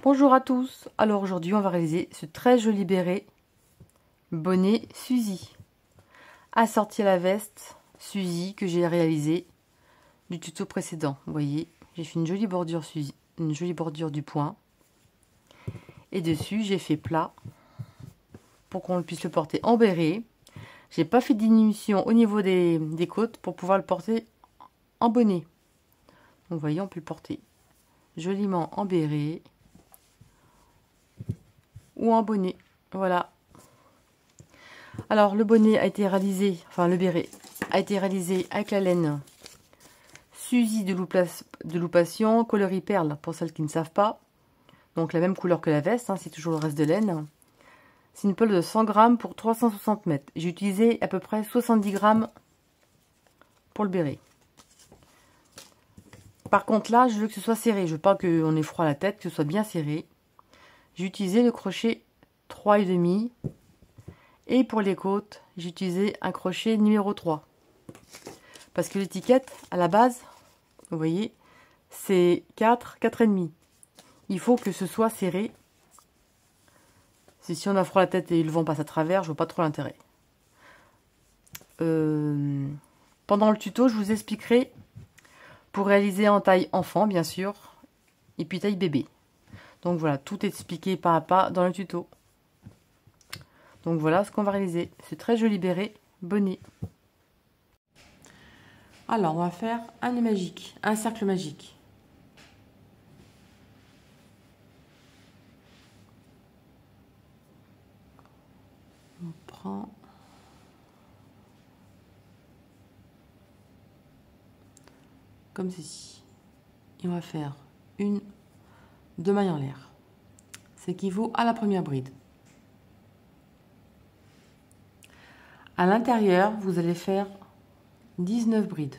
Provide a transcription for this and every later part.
Bonjour à tous, alors aujourd'hui on va réaliser ce très joli béret bonnet Suzy. Assorti à la veste Suzy que j'ai réalisé du tuto précédent. Vous voyez, j'ai fait une jolie bordure Suzy, une jolie bordure du point. Et dessus j'ai fait plat pour qu'on puisse le porter en béret. J'ai pas fait de diminution au niveau des côtes pour pouvoir le porter en bonnet. Donc vous voyez, on peut le porter joliment en béret ou en bonnet. Voilà. Alors le bonnet a été réalisé, enfin le béret a été réalisé avec la laine Suzy de Loupation, coloris perle pour celles qui ne savent pas. Donc la même couleur que la veste, hein, c'est toujours le reste de laine. C'est une peule de 100 grammes pour 360 mètres. J'ai utilisé à peu près 70 grammes pour le béret. Par contre là, je veux que ce soit serré. Je veux pas qu'on ait froid à la tête, que ce soit bien serré. J'ai utilisé le crochet 3,5. Et pour les côtes, j'ai utilisé un crochet numéro 3. Parce que l'étiquette, à la base, vous voyez, c'est 4, 4,5. Il faut que ce soit serré. Si on a froid à la tête et le vent passe à travers, je vois pas trop l'intérêt. Pendant le tuto, je vous expliquerai pour réaliser en taille enfant, bien sûr, et puis taille bébé. Donc voilà, tout est expliqué pas à pas dans le tuto. Donc voilà ce qu'on va réaliser. Ce très joli béret bonnet. Alors, on va faire un nœud magique, un cercle magique. On prend comme ceci. Et on va faire deux mailles en l'air. Ce qui équivaut à la première bride. À l'intérieur, vous allez faire 19 brides.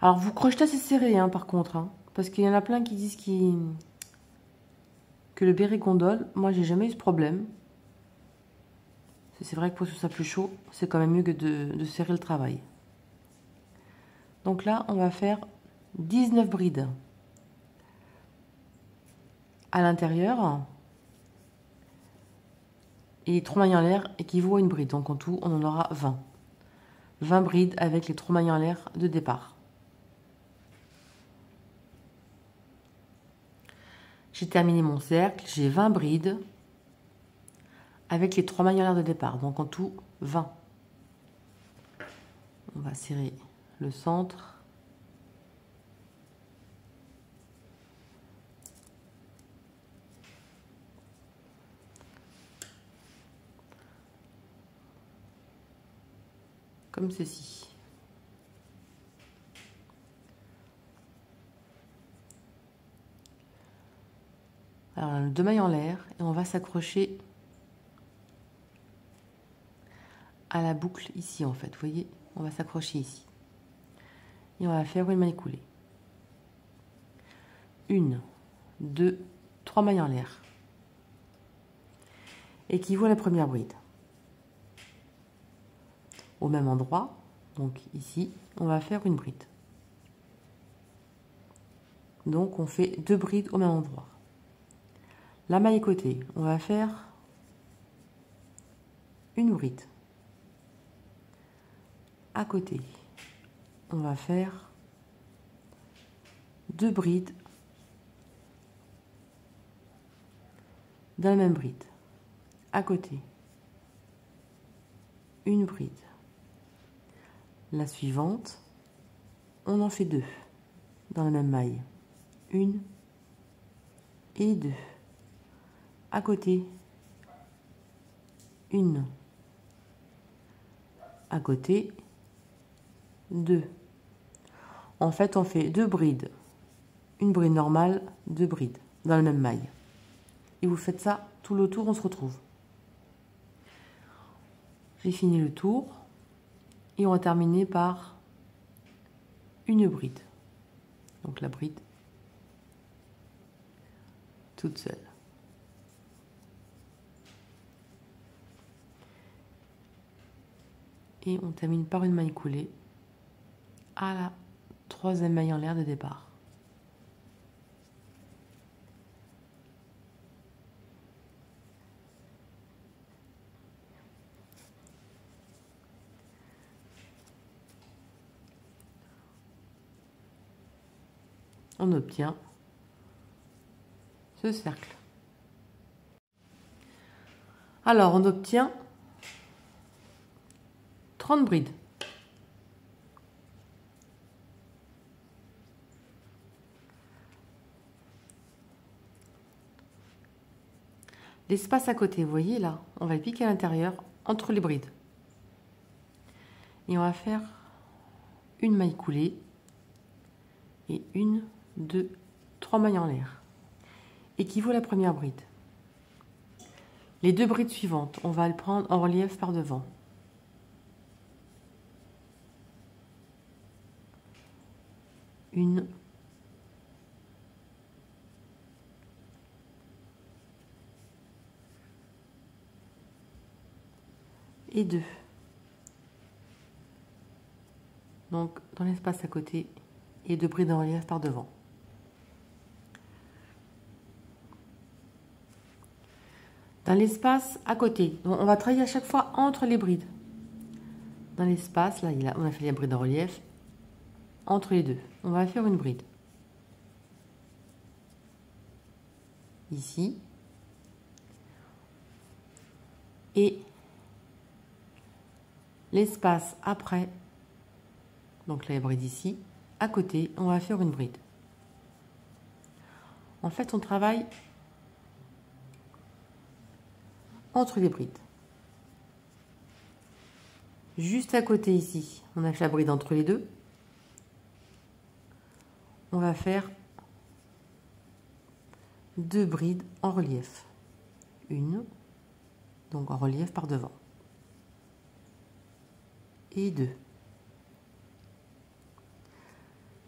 Alors, vous crochetez assez serré, hein, par contre, hein, parce qu'il y en a plein qui disent que le béret gondole. Moi, j'ai jamais eu ce problème. C'est vrai que pour que ce soit plus chaud, c'est quand même mieux que de serrer le travail. Donc là, on va faire 19 brides. À l'intérieur, et 3 mailles en l'air équivaut à une bride. Donc en tout, on en aura 20. 20 brides avec les 3 mailles en l'air de départ. J'ai terminé mon cercle, j'ai 20 brides avec les 3 mailles en l'air de départ. Donc en tout, 20. On va serrer le centre. Comme ceci. Alors, deux mailles en l'air et on va s'accrocher à la boucle ici en fait. Vous voyez, on va s'accrocher ici. Et on va faire une maille coulée. 1, 2, 3 mailles en l'air. Équivaut à la première bride. Au même endroit, donc ici, on va faire une bride. Donc on fait 2 brides au même endroit. La maille côté, on va faire une bride. À côté, on va faire 2 brides dans la même bride. À côté, une bride. La suivante, on en fait 2 dans la même maille. 1 et 2. À côté, 1. À côté, 2. En fait, on fait 2 brides. Une bride normale, 2 brides dans la même maille. Et vous faites ça tout le tour, on se retrouve. J'ai fini le tour et on va terminer par une bride. Donc la bride toute seule. Et on termine par une maille coulée à la 3e maille en l'air de départ. on obtient ce cercle. Alors, on obtient 30 brides. L'espace à côté, vous voyez là, on va le piquer à l'intérieur entre les brides. Et on va faire une maille coulée et 1, 2, 3 mailles en l'air. Équivaut à la première bride. Les 2 brides suivantes, on va le prendre en relief par devant. Une. Et 2. Donc, dans l'espace à côté, et 2 brides en relief par devant. Dans l'espace à côté, donc on va travailler à chaque fois entre les brides. Dans l'espace, là, on a fait les brides en relief. Entre les deux, on va faire une bride. Ici. Et l'espace après, donc la bride ici, à côté, on va faire une bride. En fait, on travaille entre les brides. Juste à côté ici, on a fait la bride entre les deux. On va faire 2 brides en relief. Une, donc en relief par devant. Et 2.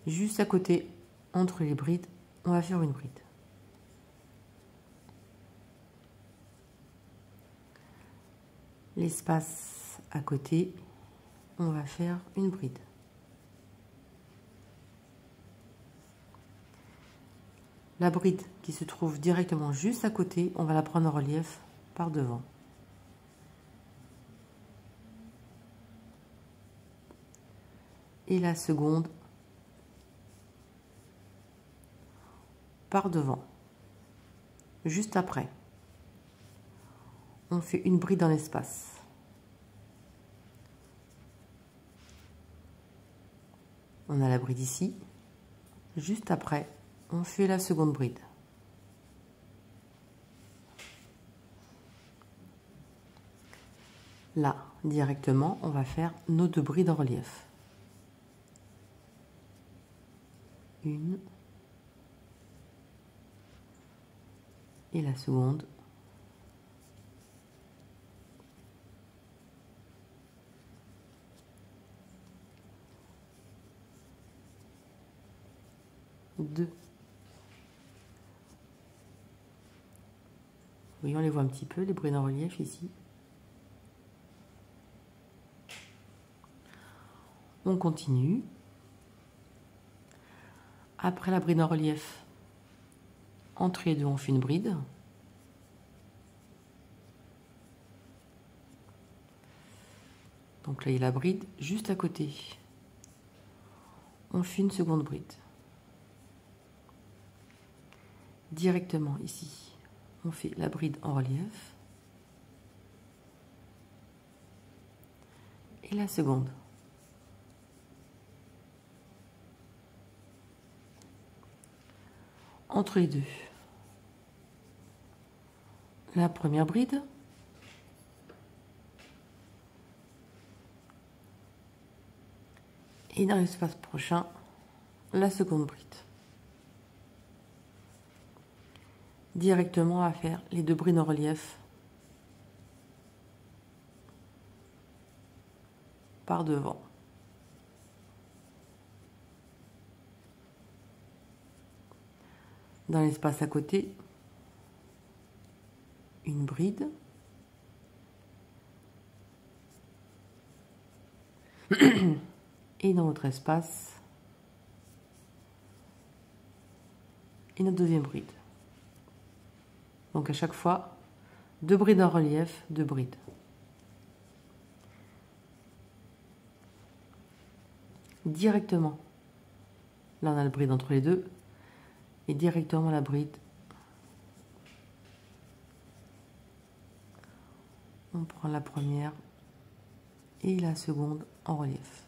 Juste à côté, entre les brides, on va faire une bride. L'espace à côté, on va faire une bride. La bride qui se trouve directement juste à côté, on va la prendre en relief par devant. Et la seconde par devant. Juste après, on fait une bride dans l'espace. On a la bride ici. Juste après, on fait la seconde bride. Là, directement, on va faire nos 2 brides en relief. Une. Et la seconde. Deux. Oui, on les voit un petit peu, les brides en relief ici. On continue. Après la bride en relief, entre les deux, on fait une bride. Donc là, il y a la bride juste à côté. On fait une seconde bride. Directement ici, on fait la bride en relief. Et la seconde. Entre les deux. La première bride. Et dans l'espace prochain, la seconde bride. Directement à faire les 2 brides en relief par devant. Dans l'espace à côté, une bride. Et dans notre espace, et notre deuxième bride. Donc à chaque fois, 2 brides en relief, 2 brides. Directement. Là, on a le bride entre les deux. et directement la bride. On prend la première et la seconde en relief.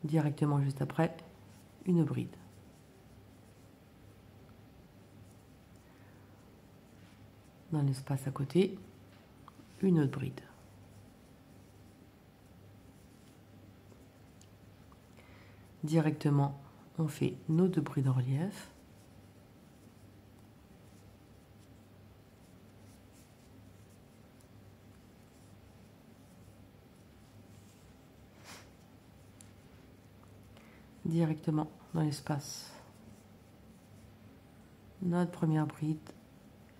Directement juste après, une bride. Dans l'espace à côté, une autre bride. Directement, on fait nos 2 brides en relief. Directement dans l'espace, notre première bride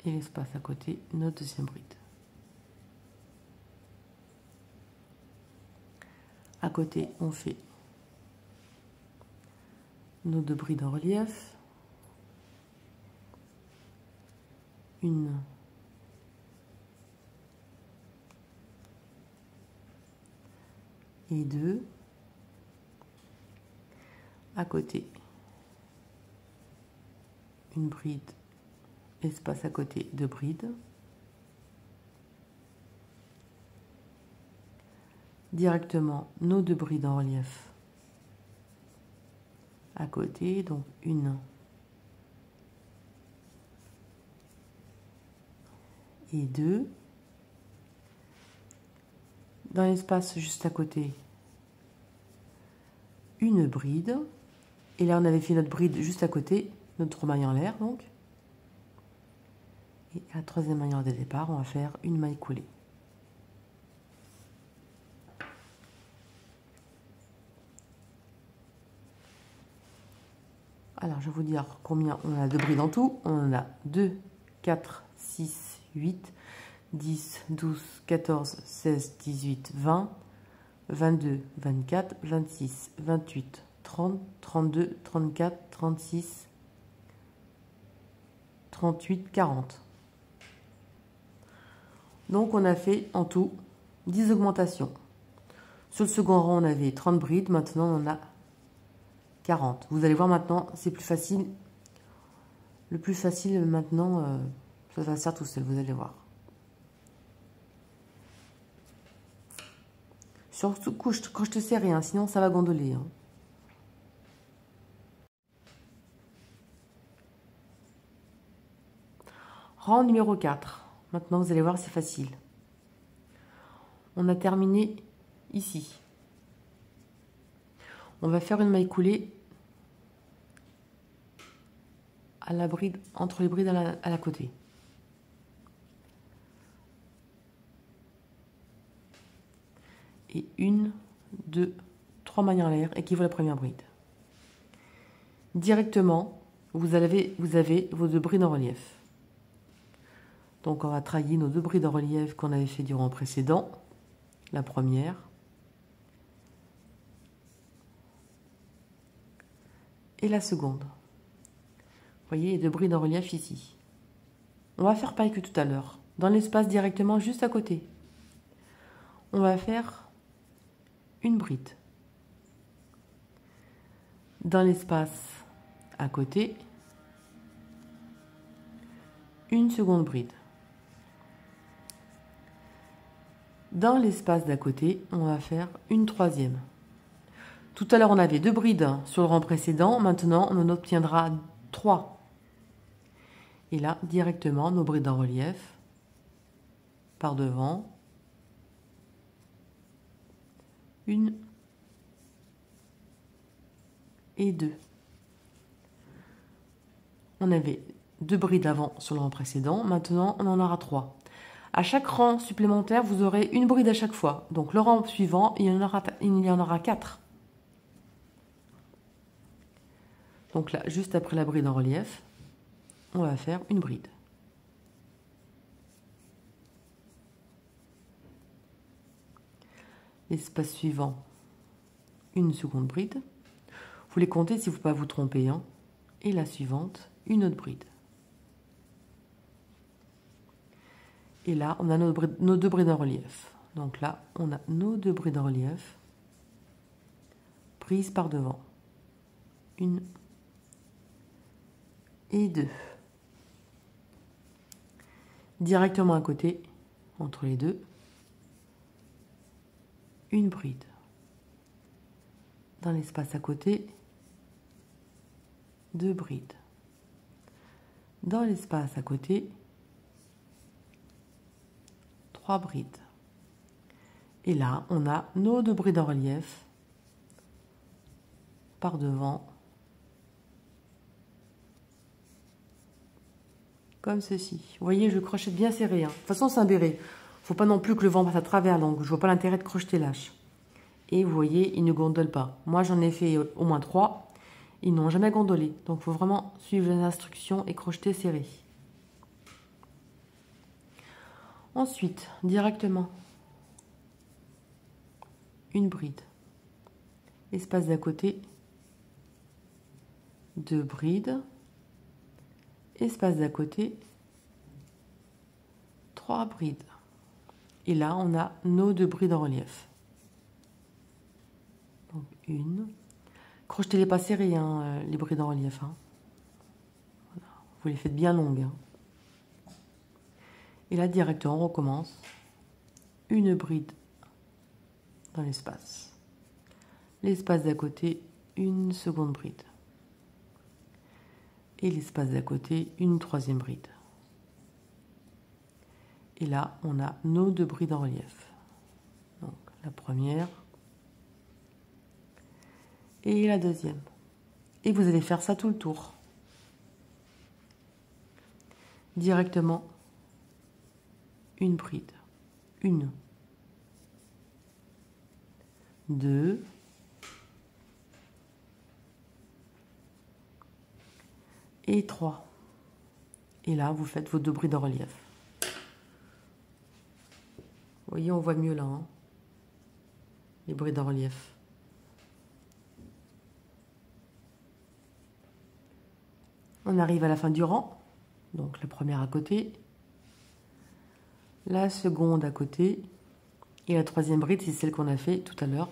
et l'espace à côté, notre deuxième bride. À côté, on fait nos 2 brides en relief, une et 2. À côté, une bride, espace à côté, 2 brides. Directement nos 2 brides en relief à côté, donc une et 2. Dans l'espace juste à côté, une bride. Et là, on avait fait notre bride juste à côté, notre maille en l'air, donc. Et à la 3e maille de départ, on va faire une maille coulée. Alors, je vais vous dire combien on a de brides en tout. On en a 2, 4, 6, 8, 10, 12, 14, 16, 18, 20, 22, 24, 26, 28, 30, 32, 34, 36, 38, 40. Donc, on a fait en tout 10 augmentations. Sur le second rang, on avait 30 brides. Maintenant, on en a 40. Vous allez voir maintenant, c'est plus facile. Le plus facile maintenant, ça va se faire tout seul, vous allez voir. Surtout quand je te serre rien, sinon ça va gondoler. Hein. Rang numéro 4. Maintenant, vous allez voir, c'est facile. On a terminé ici. On va faire une maille coulée à la bride, entre les brides à la côté. Et 1, 2, 3 mailles en l'air équivaut à la première bride. Directement, vous avez vos 2 brides en relief. Donc on va travailler nos 2 brides en relief qu'on avait fait durant le précédent. La première. Et la seconde. Vous voyez les 2 brides en relief ici. On va faire pareil que tout à l'heure. Dans l'espace directement juste à côté. On va faire une bride. Dans l'espace à côté, une seconde bride. Dans l'espace d'à côté, on va faire une 3e. Tout à l'heure, on avait 2 brides sur le rang précédent. Maintenant, on en obtiendra 3. Et là, directement, nos brides en relief par devant. 1 et 2. On avait 2 brides avant sur le rang précédent. Maintenant, on en aura 3. À chaque rang supplémentaire, vous aurez une bride à chaque fois. Donc, le rang suivant, il y en aura 4. Donc là, juste après la bride en relief, on va faire une bride. L'espace suivant, une seconde bride. Vous les comptez si vous ne pouvez pas vous tromper. Hein. Et la suivante, une autre bride. Et là, on a nos 2 brides en relief. Donc là, on a nos 2 brides en relief. prise par devant. 1 et 2. Directement à côté, entre les deux, une bride. Dans l'espace à côté, 2 brides. Dans l'espace à côté, 3 brides. Et là, on a nos 2 brides en relief par devant, comme ceci. Vous voyez, je crochète bien serré. De toute façon, c'est un béret. Il ne faut pas non plus que le vent passe à travers, donc je ne vois pas l'intérêt de crocheter lâche. Et vous voyez, il ne gondole pas. Moi, j'en ai fait au moins 3. Ils n'ont jamais gondolé. Donc, il faut vraiment suivre les instructions et crocheter serré. Ensuite, directement, une bride. Espace d'à côté, 2 brides. Espace d'à côté, 3 brides. Et là, on a nos 2 brides en relief. Donc, une. Crochetez-les pas serrés, hein, les brides en relief. Hein. Voilà. Vous les faites bien longues. Hein. Et là, directement, on recommence. Une bride dans l'espace. L'espace d'à côté, une seconde bride. Et l'espace d'à côté, une troisième bride. Et là, on a nos 2 brides en relief. Donc, la première et la deuxième. Et vous allez faire ça tout le tour. Directement, une bride. 1, 2, et 3. Et là, vous faites vos 2 brides en relief. Vous voyez, on voit mieux là, hein, les brides en relief. On arrive à la fin du rang. Donc la première à côté, la seconde à côté, et la troisième bride, c'est celle qu'on a fait tout à l'heure,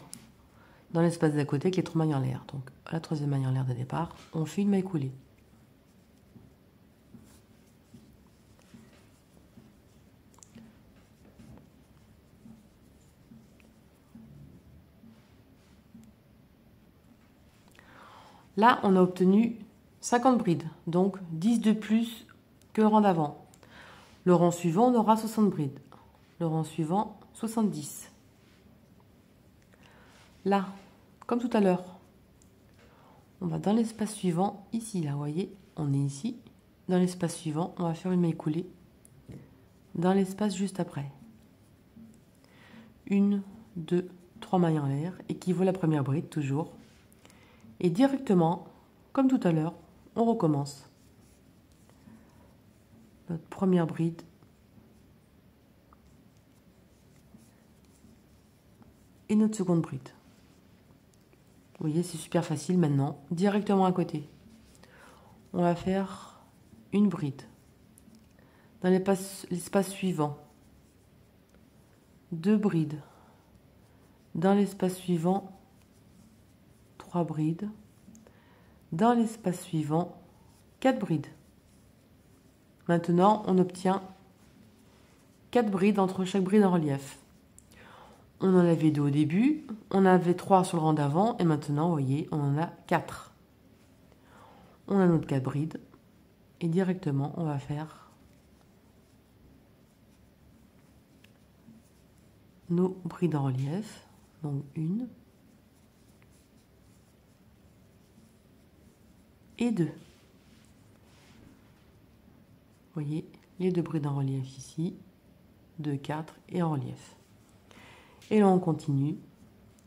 dans l'espace d'à côté, avec les 3 mailles en l'air. Donc la troisième maille en l'air de départ, on fait une maille coulée. Là, on a obtenu 50 brides, donc 10 de plus que le rang d'avant. Le rang suivant, on aura 60 brides. Le rang suivant, 70. Là, comme tout à l'heure, on va dans l'espace suivant, ici, là, vous voyez, on est ici. Dans l'espace suivant, on va faire une maille coulée dans l'espace juste après. 1, 2, 3 mailles en l'air, équivaut à la première bride, toujours. Et directement, comme tout à l'heure, on recommence. Notre première bride. Et notre seconde bride. Vous voyez, c'est super facile maintenant. Directement à côté. On va faire une bride. Dans l'espace suivant, 2 brides. Dans l'espace suivant, 3 brides. Dans l'espace suivant, 4 brides. Maintenant, on obtient 4 brides entre chaque bride en relief. On en avait 2 au début, on avait 3 sur le rang d'avant, et maintenant, vous voyez, on en a 4. On a notre 4 brides, et directement, on va faire nos brides en relief. Donc 1 et 2. Vous voyez, les 2 brides en relief ici, 2, 4 et en relief. Et là, on continue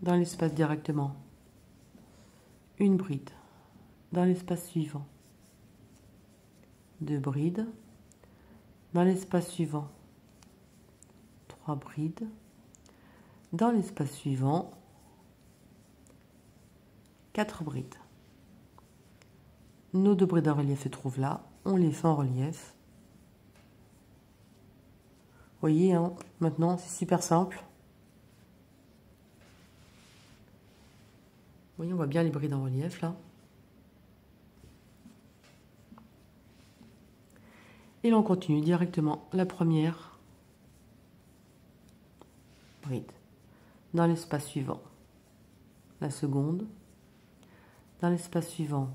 dans l'espace directement. Une bride. Dans l'espace suivant, 2 brides. Dans l'espace suivant, 3 brides. Dans l'espace suivant, 4 brides. Nos 2 brides en relief se trouvent là. On les fait en relief. Vous voyez, hein, maintenant, c'est super simple. voyez, on voit bien les brides en relief là. Et là, on continue directement la première bride dans l'espace suivant. La seconde, dans l'espace suivant,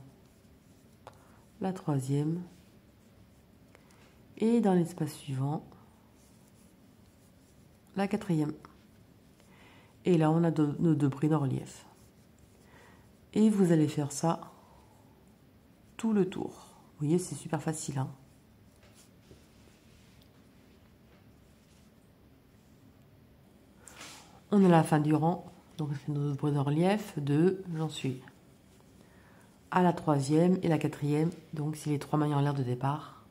la troisième, et dans l'espace suivant, la quatrième. Et là, on a nos 2 brides en relief. Et vous allez faire ça tout le tour. Vous voyez, c'est super facile, hein. On est à la fin du rang, donc on fait nos 2 brides en relief. 2, j'en suis à la troisième et la quatrième, donc c'est les 3 mailles en l'air de départ.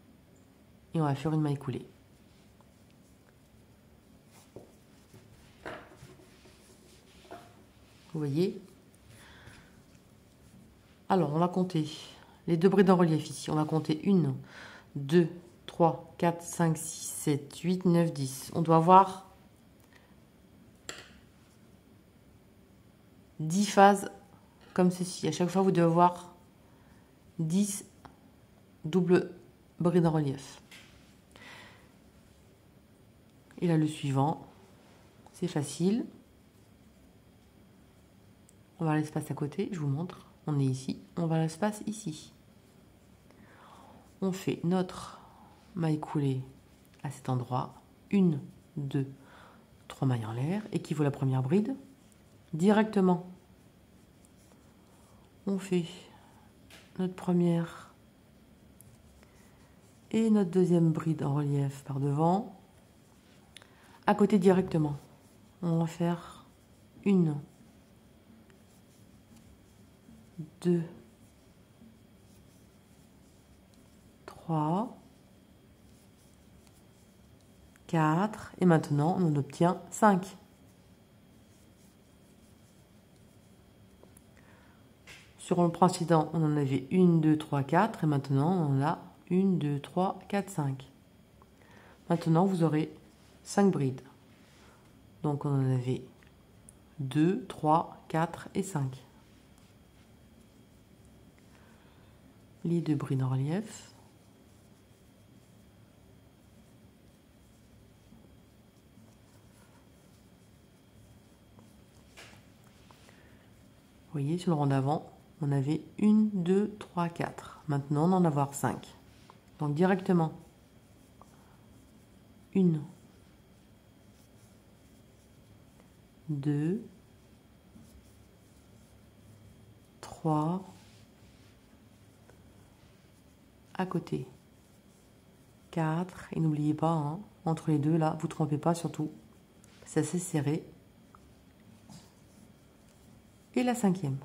Et on va faire une maille coulée. Vous voyez? Alors, on va compter les 2 brides en relief ici. On va compter 1, 2, 3, 4, 5, 6, 7, 8, 9, 10. On doit avoir 10 phases comme ceci. À chaque fois, vous devez avoir 10 doubles brides en relief. Et là, le suivant, c'est facile. On va à l'espace à côté, je vous montre. On est ici, on va à l'espace ici. On fait notre maille coulée à cet endroit. 1, 2, 3 mailles en l'air, équivaut à la première bride. Directement, on fait notre première et notre deuxième bride en relief par devant. À côté directement, on va faire 1, 2, 3, 4, et maintenant on en obtient 5. Sur le précédent, on en avait 1, 2, 3, 4, et maintenant on en a 1, 2, 3, 4, 5. Maintenant vous aurez 5 brides. Donc on en avait 2, 3, 4 et 5. Les 2 brides en relief. Vous voyez, sur le rang d'avant, on avait 1, 2, 3, 4. Maintenant, on en a avoir 5. Donc directement, 1, 2, 3, à côté, 4, et n'oubliez pas, hein, entre les deux, là, vous ne trompez pas surtout, c'est assez serré. Et la 5e.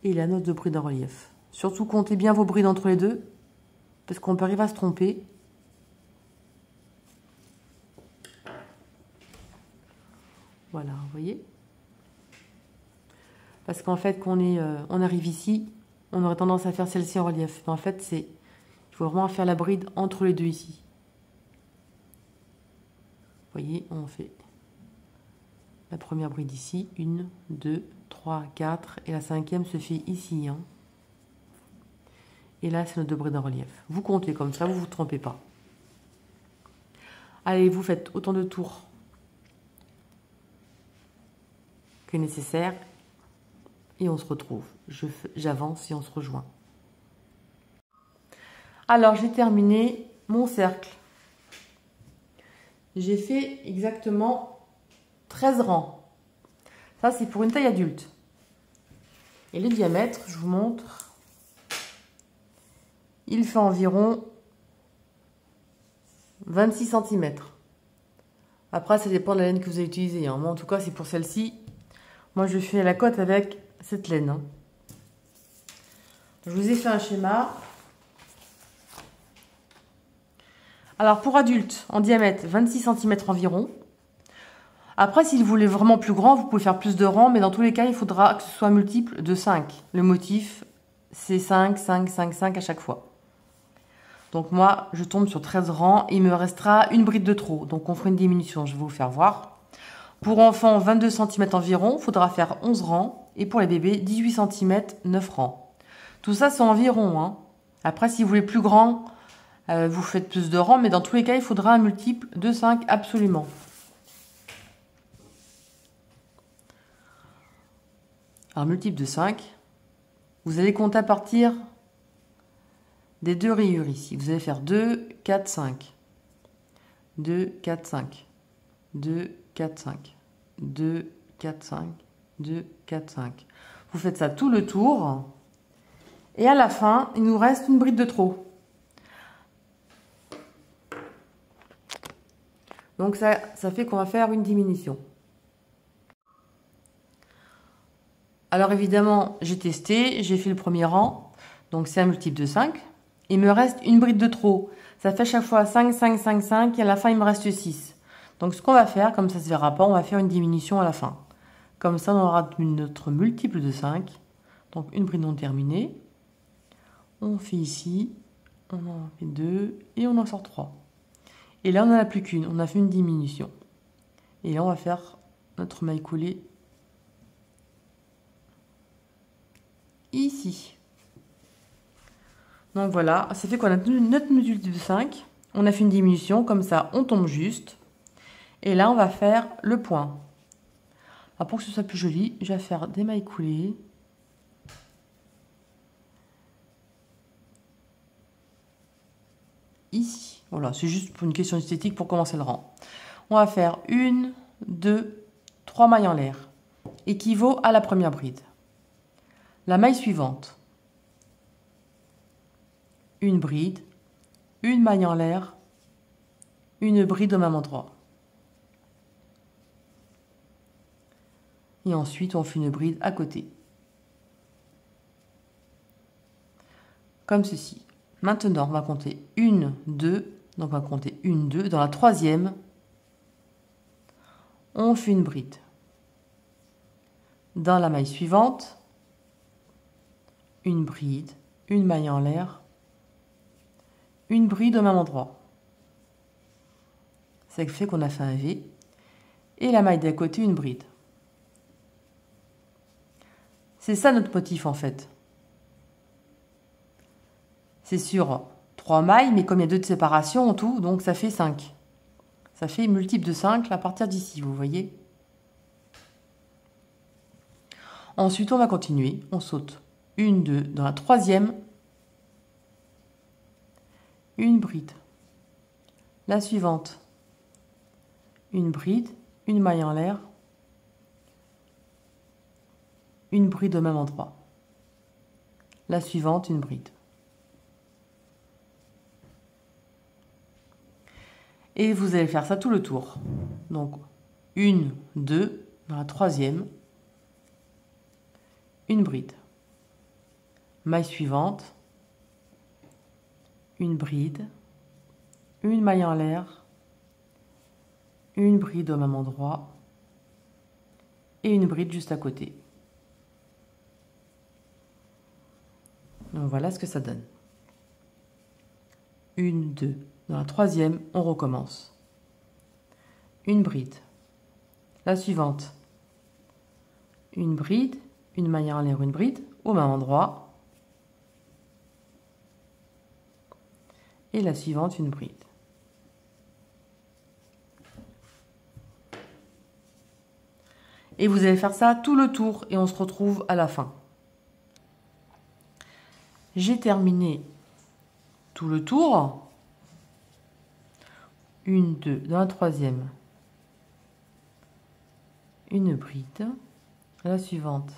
Et la note de bride en relief. Surtout comptez bien vos brides entre les deux, parce qu'on peut arriver à se tromper. Voilà, vous voyez. Parce qu'en fait, quand on arrive ici, on aurait tendance à faire celle-ci en relief. Mais en fait, il faut vraiment faire la bride entre les deux ici. Vous voyez, on fait la première bride ici, 1, 2, 3, 4, et la 5e se fait ici. Hein. Et là, c'est nos 2 brides en relief. Vous comptez comme ça, vous ne vous trompez pas. Allez, vous faites autant de tours que nécessaire. Et on se retrouve. J'avance et on se rejoint. Alors, j'ai terminé mon cercle. J'ai fait exactement 13 rangs. Ça, c'est pour une taille adulte. Et le diamètre, je vous montre, il fait environ 26 cm. Après, ça dépend de la laine que vous avez utilisée. Hein. Moi, en tout cas, c'est pour celle-ci. Moi, je fais la cote avec cette laine. Hein. Je vous ai fait un schéma. Alors, pour adultes, en diamètre, 26 cm environ. Après, si vous voulez vraiment plus grand, vous pouvez faire plus de rangs, mais dans tous les cas, il faudra que ce soit multiple de 5. Le motif, c'est 5, 5, 5, 5 à chaque fois. Donc moi, je tombe sur 13 rangs et il me restera une bride de trop. Donc on fera une diminution, je vais vous faire voir. Pour enfants, 22 cm environ, il faudra faire 11 rangs. Et pour les bébés, 18 cm, 9 rangs. Tout ça, c'est environ. Hein. Après, si vous voulez plus grand, vous faites plus de rangs. Mais dans tous les cas, il faudra un multiple de 5 absolument. Alors, multiple de 5, vous allez compter à partir des deux rayures ici. Vous allez faire 2, 4, 5. 2, 4, 5. 2, 4, 5. 2, 4, 5. 2, 4, 5. Vous faites ça tout le tour. Et à la fin, il nous reste une bride de trop. Donc ça fait qu'on va faire une diminution. Alors évidemment, j'ai testé, j'ai fait le premier rang. Donc c'est un multiple de 5. Il me reste une bride de trop. Ça fait chaque fois 5, 5, 5, 5. Et à la fin, il me reste 6. Donc ce qu'on va faire, comme ça ne se verra pas, on va faire une diminution à la fin. Comme ça, on aura notre multiple de 5. Donc une bride non terminée. On fait ici, on en fait 2 et on en sort 3. Et là, on n'en a plus qu'une, on a fait une diminution. Et là, on va faire notre maille coulée ici. Donc voilà, ça fait qu'on a notre multiple de 5. On a fait une diminution, comme ça, on tombe juste. Et là, on va faire le point. Alors pour que ce soit plus joli, je vais faire des mailles coulées. Ici. Voilà, c'est juste pour une question esthétique pour commencer le rang. On va faire 1, 2, 3 mailles en l'air. Équivaut à la première bride. La maille suivante. Une bride, une maille en l'air, une bride au même endroit. Et ensuite, on fait une bride à côté. Comme ceci. Maintenant, on va compter 1, 2. Donc, on va compter 1, 2. Dans la troisième, on fait une bride. Dans la maille suivante, une bride, une maille en l'air, une bride au même endroit. Ça fait qu'on a fait un V. Et la maille d'à côté, une bride. C'est ça notre motif en fait. C'est sur 3 mailles, mais comme il y a 2 de séparation en tout, donc ça fait 5. Ça fait multiple de 5 à partir d'ici, vous voyez. Ensuite, on va continuer. On saute 1, 2. Dans la troisième, une bride. La suivante, une bride, une maille en l'air, une bride au même endroit. La suivante, une bride. Et vous allez faire ça tout le tour. Donc, 1, 2, dans la troisième, une bride. Maille suivante, une bride, une maille en l'air, une bride au même endroit et une bride juste à côté. Donc voilà ce que ça donne. 1, 2. Dans la troisième, on recommence. Une bride. La suivante. Une bride, une maille en l'air, une bride au même endroit. Et la suivante, une bride. Et vous allez faire ça tout le tour et on se retrouve à la fin. J'ai terminé tout le tour. 1, 2, dans la troisième, une bride. La suivante,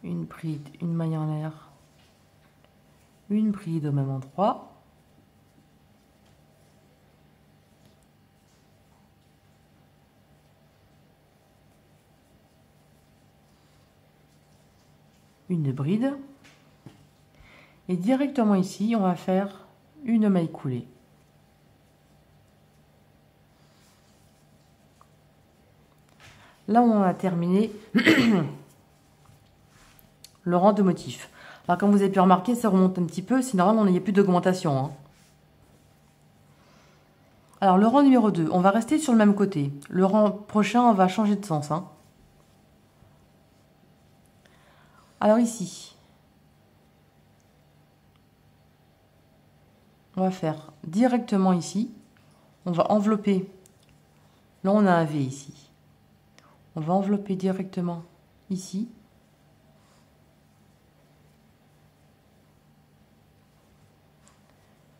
une bride, une maille en l'air, une bride au même endroit. Une bride. Et directement ici, on va faire une maille coulée. Là, on a terminé le rang de motifs. Alors, comme vous avez pu remarquer, ça remonte un petit peu. C'est normal, on n'y a plus d'augmentation. Hein. Alors, le rang numéro 2, on va rester sur le même côté. Le rang prochain, on va changer de sens. Hein. Alors ici, on va faire directement ici. On va envelopper. Là, on a un V ici. On va envelopper directement ici.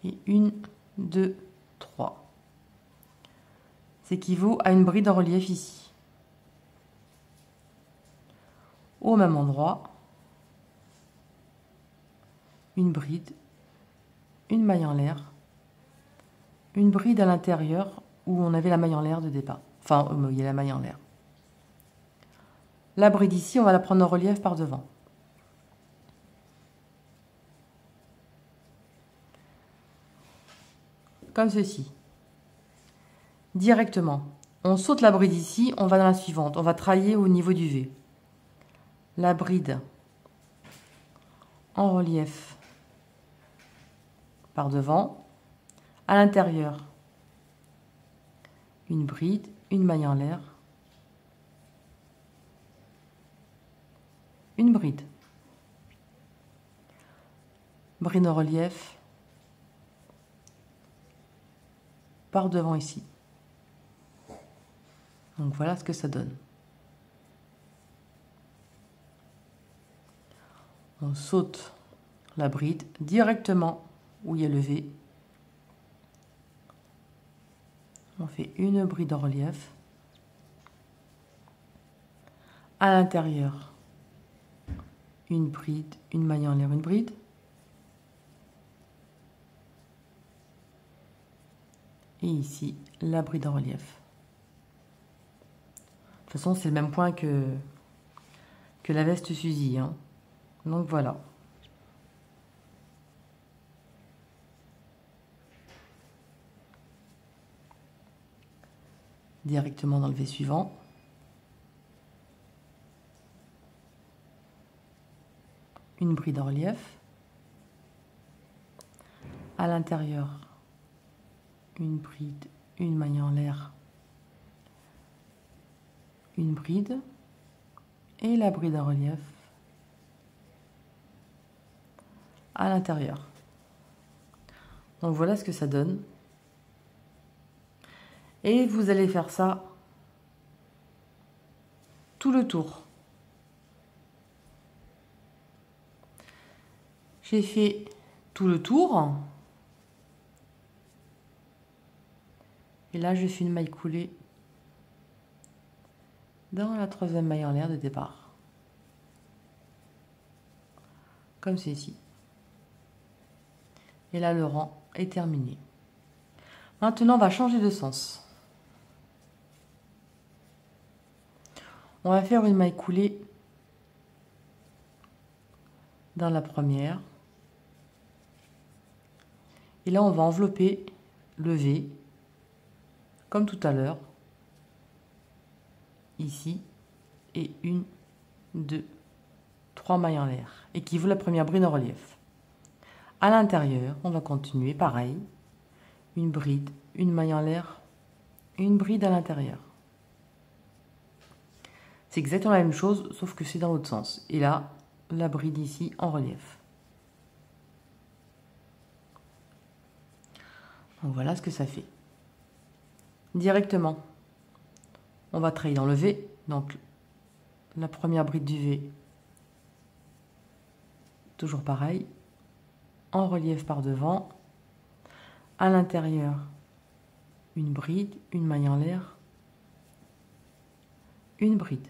Et 1, 2, 3. Ça équivaut à une bride en relief ici. Au même endroit, une bride, une maille en l'air, une bride à l'intérieur où on avait la maille en l'air de départ. Enfin, il y a la maille en l'air. La bride ici, on va la prendre en relief par devant. Comme ceci. Directement. On saute la bride ici, on va dans la suivante. On va travailler au niveau du V. La bride en relief par devant. À l'intérieur, une bride, une maille en l'air, une bride. Bride en relief par devant ici. Donc voilà ce que ça donne. On saute la bride directement où il y a le V. On fait une bride en relief. À l'intérieur, une bride, une maille en l'air, une bride. Et ici, la bride en relief. De toute façon, c'est le même point que la veste Suzy. Hein. Donc voilà. Directement dans le V suivant. Une bride en relief. À l'intérieur, une bride, une maille en l'air, une bride et la bride en relief à l'intérieur. Donc voilà ce que ça donne. Et vous allez faire ça tout le tour. J'ai fait tout le tour. Et là, je fais une maille coulée dans la troisième maille en l'air de départ. Comme ceci. Et là, le rang est terminé. Maintenant, on va changer de sens. On va faire une maille coulée dans la première. Et là, on va envelopper le V, comme tout à l'heure, ici, et 1, 2, 3 mailles en l'air, équivaut à la première bride en relief. À l'intérieur, on va continuer, pareil, une bride, une maille en l'air, une bride à l'intérieur. C'est exactement la même chose, sauf que c'est dans l'autre sens. Et là, la bride ici en relief. Donc voilà ce que ça fait. Directement, on va travailler dans le V, donc la première bride du V, toujours pareil, en relief par devant, à l'intérieur, une bride, une maille en l'air, une bride,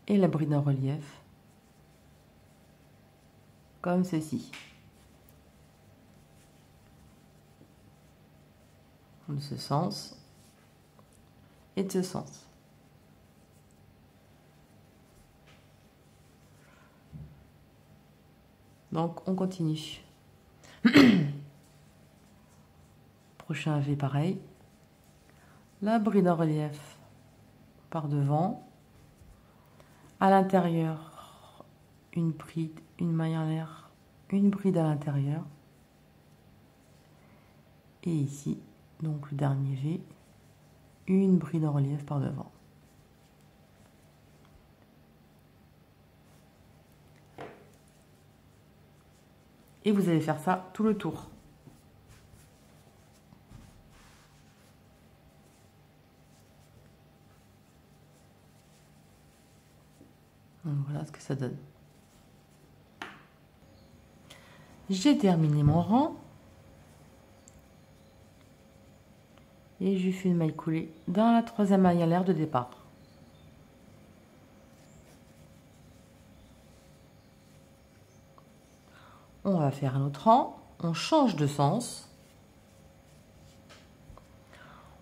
et la bride en relief, comme ceci. De ce sens et de ce sens. Donc on continue. Prochain V pareil. La bride en relief par devant. À l'intérieur, une bride, une maille en l'air, une bride à l'intérieur. Et ici, Donc le dernier V, une bride en relief par devant. Et vous allez faire ça tout le tour. Donc voilà ce que ça donne. J'ai terminé mon rang. Et je fais une maille coulée dans la troisième maille à l'air de départ. On va faire un autre rang, on change de sens.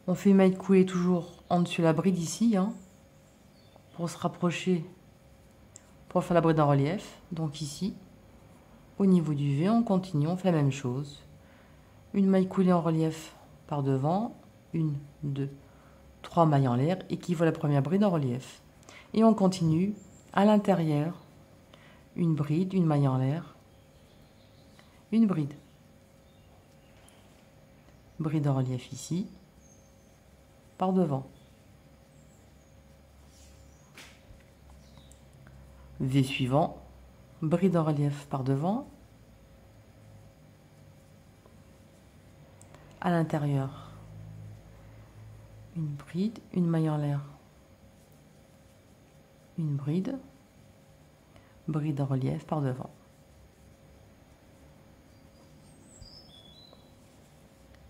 On fait une maille coulée toujours en dessus la bride ici, hein, pour se rapprocher, pour faire la bride en relief. Donc ici, au niveau du V, on continue, on fait la même chose. Une maille coulée en relief par devant, une, deux, trois mailles en l'air, équivaut à la première bride en relief. Et on continue à l'intérieur, une bride, une maille en l'air, une bride. Bride en relief ici, par devant. V suivant, bride en relief par devant, à l'intérieur, une bride, une maille en l'air, une bride, bride en relief par devant.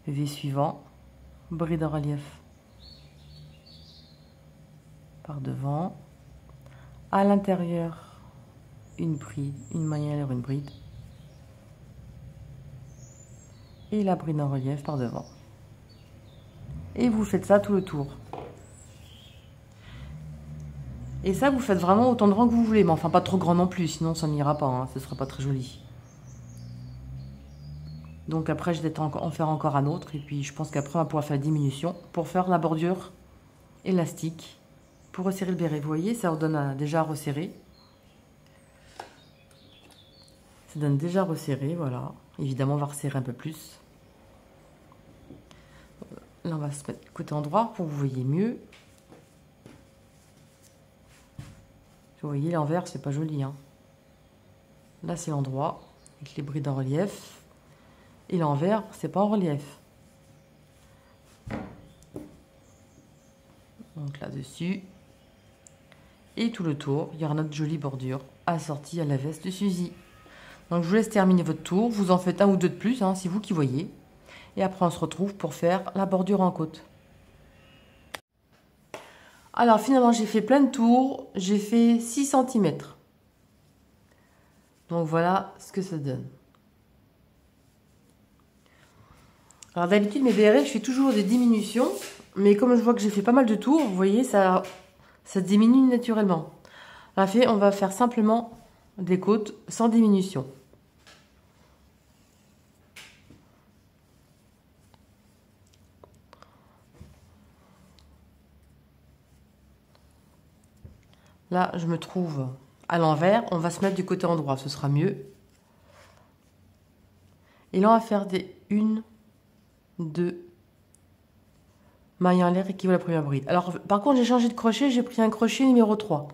V suivant, bride en relief par devant, à l'intérieur, une bride, une maille en l'air, une bride, et la bride en relief par devant. Et vous faites ça tout le tour. Et ça, vous faites vraiment autant de rangs que vous voulez, mais enfin pas trop grand non plus, sinon ça n'ira pas, hein, ce ne sera pas très joli. Donc après, je vais en faire encore un autre, et puis je pense qu'après, on va pouvoir faire la diminution pour faire la bordure élastique, pour resserrer le béret. Vous voyez, ça donne déjà resserré. Ça donne déjà resserré, voilà. Évidemment, on va resserrer un peu plus. Là, on va se mettre côté endroit pour que vous voyez mieux. Vous voyez, l'envers, c'est pas joli, hein. Là, c'est l'endroit, avec les brides en relief. Et l'envers, c'est pas en relief. Donc là-dessus. Et tout le tour, il y aura notre jolie bordure assortie à la veste de Suzy. Donc je vous laisse terminer votre tour. Vous en faites un ou deux de plus, hein, c'est vous qui voyez. Et après, on se retrouve pour faire la bordure en côte. Alors finalement, j'ai fait plein de tours. J'ai fait 6 cm. Donc voilà ce que ça donne. Alors d'habitude, mes bérets, je fais toujours des diminutions. Mais comme je vois que j'ai fait pas mal de tours, vous voyez, ça diminue naturellement. On va faire simplement des côtes sans diminution. Là, je me trouve à l'envers. On va se mettre du côté endroit, ce sera mieux. Et là, on va faire des 1, 2 mailles en l'air équivaut à la première bride. Alors, par contre, j'ai changé de crochet. J'ai pris un crochet numéro 3.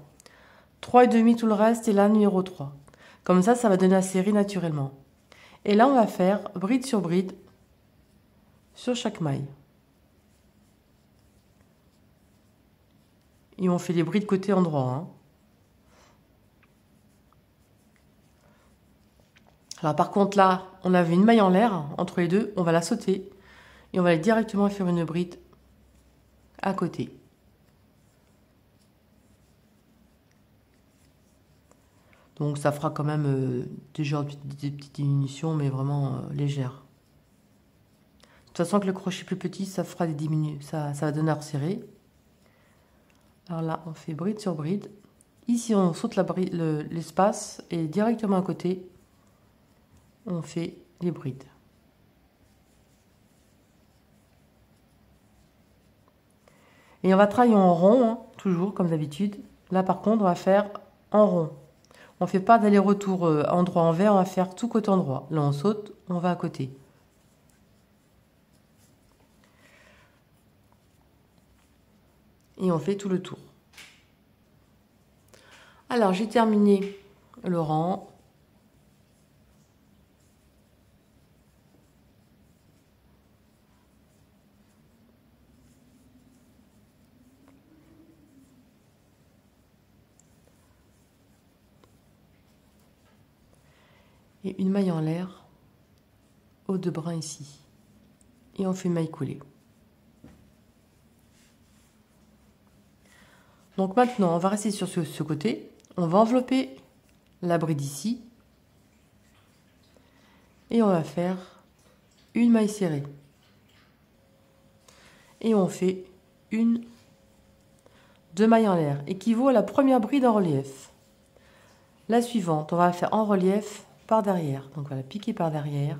3,5 tout le reste et là, numéro 3. Comme ça va donner la série naturellement. Et là, on va faire bride sur chaque maille. Et on fait les brides côté endroit, hein. Alors par contre là, on avait une maille en l'air entre les deux, on va la sauter et on va aller directement faire une bride à côté. Donc ça fera quand même déjà des petites diminutions, mais vraiment légères. De toute façon, avec le crochet plus petit, ça fera des diminutions, ça va donner à resserrer. Alors là, on fait bride sur bride. Ici, on saute l'espace et directement à côté, on fait les brides. Et on va travailler en rond, hein, toujours comme d'habitude. Là, par contre, on va faire en rond. On ne fait pas d'aller-retour endroit envers, on va faire tout côté endroit. Là, on saute, on va à côté. et on fait tout le tour. Alors j'ai terminé le rang. Et une maille en l'air aux 2 brins ici. Et on fait maille coulée. Donc maintenant, on va rester sur ce côté. On va envelopper la bride ici. Et on va faire une maille serrée. Et on fait 2 mailles en l'air, équivaut à la première bride en relief. La suivante, on va la faire en relief par derrière. Donc on va la piquer par derrière.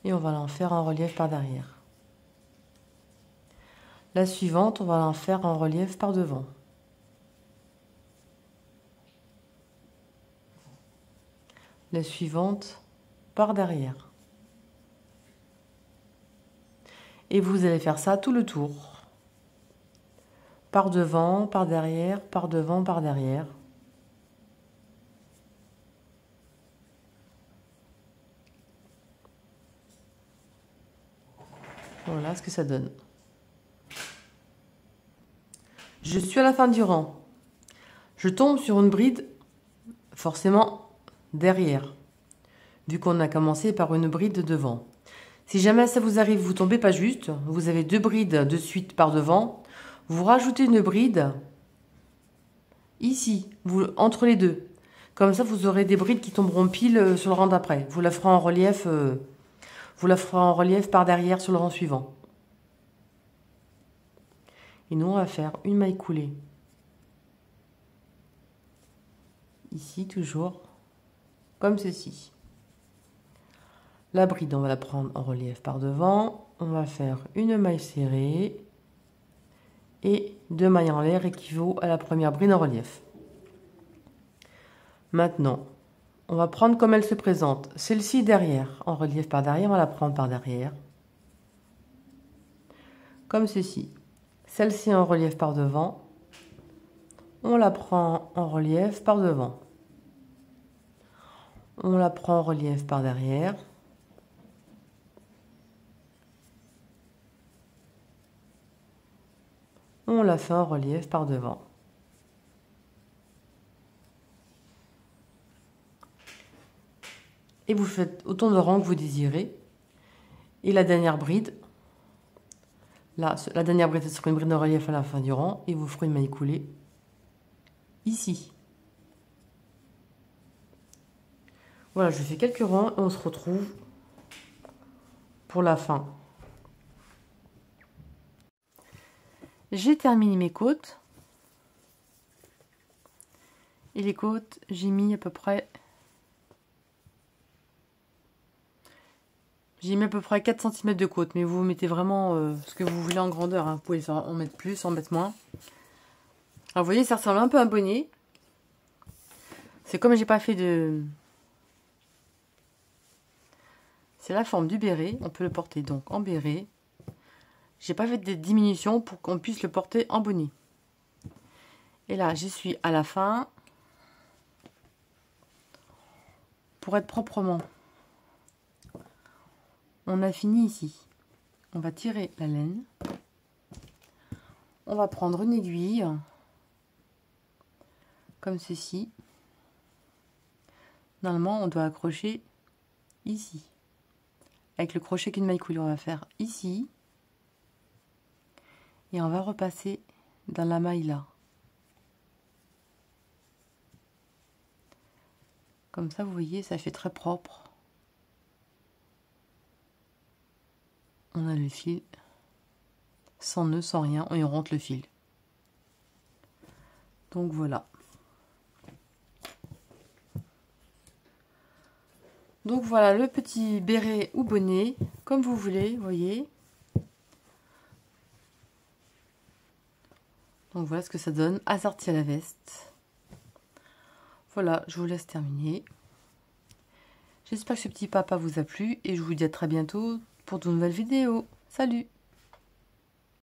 Et on va l'en faire en relief par derrière. La suivante, on va l'en faire en relief par devant. La suivante, par derrière. Et vous allez faire ça tout le tour. Par devant, par derrière, par devant, par derrière. Voilà ce que ça donne. Je suis à la fin du rang. Je tombe sur une bride, forcément derrière, vu qu'on a commencé par une bride devant. Si jamais ça vous arrive, vous tombez pas juste, vous avez 2 brides de suite par devant, vous rajoutez une bride ici, entre les deux. Comme ça, vous aurez des brides qui tomberont pile sur le rang d'après. Vous la ferez en relief, par derrière sur le rang suivant. Et nous, on va faire une maille coulée. Ici, toujours, comme ceci. La bride, on va la prendre en relief par devant. On va faire une maille serrée. Et 2 mailles en l'air équivaut à la première bride en relief. Maintenant, on va prendre comme elle se présente. Celle-ci derrière, en relief par derrière, on va la prendre par derrière. Comme ceci. Celle-ci en relief par devant. On la prend en relief par devant. On la prend en relief par derrière. On la fait en relief par devant. Et vous faites autant de rangs que vous désirez. Et la dernière bride, là, la dernière bride, ce sera une bride en relief à la fin du rang. Et vous ferez une maille coulée ici. Voilà, je fais quelques rangs et on se retrouve pour la fin. J'ai terminé mes côtes. Et les côtes, j'ai mis à peu près... J'ai mis à peu près 4 cm de côte, mais vous mettez vraiment ce que vous voulez en grandeur. Hein. Vous pouvez en mettre plus, en mettre moins. Alors vous voyez, ça ressemble un peu à un bonnet. C'est comme j'ai pas fait de... C'est la forme du béret. On peut le porter donc en béret. J'ai pas fait de diminution pour qu'on puisse le porter en bonnet. Et là, j'y suis à la fin. Pour être proprement. On a fini ici. On va tirer la laine. On va prendre une aiguille. Comme ceci. Normalement, on doit accrocher ici. Avec le crochet qu'une maille coulée, on va faire ici. Et on va repasser dans la maille là. Comme ça, vous voyez, ça fait très propre. On a le fil sans nœud, sans rien, et on rentre le fil. Donc voilà. Donc voilà le petit béret ou bonnet, comme vous voulez, vous voyez. Donc voilà ce que ça donne, assorti à la veste. Voilà, je vous laisse terminer. J'espère que ce petit papa vous a plu et je vous dis à très bientôt pour de nouvelles vidéos. Salut!